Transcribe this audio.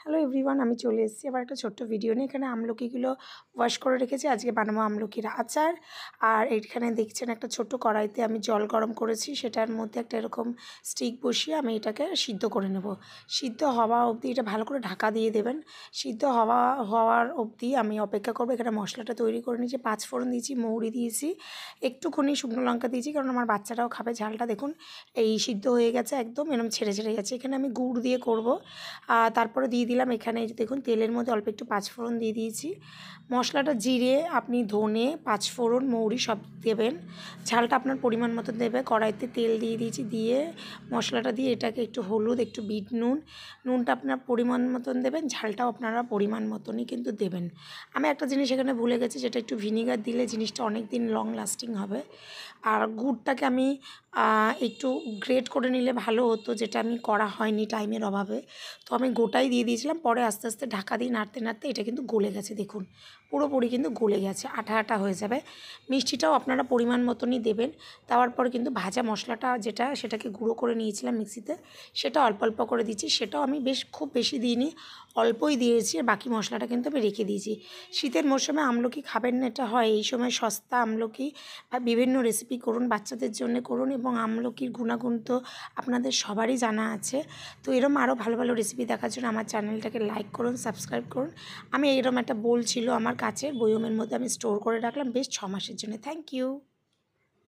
Hello everyone, আমি চলে এসেছি আবার একটা ছোট্ট ভিডিও নিয়ে। এখানে আমলকিগুলো ওয়াশ করে রেখেছি, আজকে বানাবো আমলকির আচার। আর এইখানে দেখছেন একটা ছোট্ট কড়াইতে আমি জল গরম করেছি, সেটার মধ্যে একটা এরকম স্টিক বসিয়ে আমি এটাকে সিদ্ধ করে নেব। সিদ্ধ হওয়া অবধি এটা ভালো করে ঢাকা দিয়ে দেবেন। সিদ্ধ হওয়ার অবধি আমি অপেক্ষা করবো। এখানে মশলাটা তৈরি করে নিয়েছি, 5 ফোড়ন দিয়েছি, মৌরি দিয়েছি, একটুখানি শুকনো লঙ্কা দিয়েছি, কারণ আমার বাচ্চারাও খাবে ঝালটা। দেখুন এই সিদ্ধ হয়ে গেছে, একদম এরকম ছেড়ে ছেড়ে যাচ্ছে। এখানে আমি গুড় দিয়ে করব। তারপরে দিয়ে দিলাম এখানে, এই যে দেখুন তেলের মধ্যে অল্প একটু 5 ফোড়ন দিয়ে দিয়েছি। মশলাটা জিরে, আপনি ধনে, 5 ফোড়ন, মৌরি সব দেবেন। ঝালটা আপনার পরিমাণ মতো দেবে। কড়াইতে তেল দিয়ে দিয়েছি, দিয়ে মশলাটা দিয়ে এটাকে একটু হলুদ, একটু বিট নুনটা আপনার পরিমাণ মতন দেবেন। ঝালটাও আপনারা পরিমাণ মতনই কিন্তু দেবেন। আমি একটা জিনিস এখানে ভুলে গেছি, যেটা একটু ভিনিগার দিলে জিনিসটা অনেক দিন লং লাস্টিং হবে। আর গুড়টাকে আমি একটু গ্রেট করে নিলে ভালো হতো, যেটা আমি করা হয়নি টাইমের অভাবে। তো আমি গোটাই দিয়ে দিয়েছিলাম। পরে আস্তে আস্তে ঢাকা দিয়ে নাড়তে নাড়তে এটা কিন্তু গলে গেছে। দেখুন পুরোপুরি কিন্তু গলে গেছে, আঠা আঠা হয়ে যাবে। মিষ্টিটাও আপনারা পরিমাণ মতনই দেবেন। দেওয়ার পরে কিন্তু ভাজা মশলাটা যেটা, সেটাকে গুঁড়ো করে নিয়েছিলাম মিক্সিতে, সেটা অল্প অল্প করে দিচ্ছি। সেটাও আমি খুব বেশি দিইনি, অল্পই দিয়েছি। আর বাকি মশলাটা কিন্তু আমি রেখে দিয়েছি। শীতের মরশুমে আমলকি খাবেন না, এটা হয় এই সময় সস্তা আমলকি। আর বিভিন্ন রেসিপি করুন, বাচ্চাদের জন্য করুন, এবং আমলকির গুণাগুণ তো আপনাদের সবারই জানা আছে। তো এরকম আরও ভালো ভালো রেসিপি দেখার জন্য আমার চ্যানেলটাকে লাইক করুন, সাবস্ক্রাইব করুন। আমি এরকম একটা বোল ছিল আমার কাছের বয়মের মধ্যে, আমি স্টোর করে রাখলাম বেশ 6 মাসের জন্য। Thank you.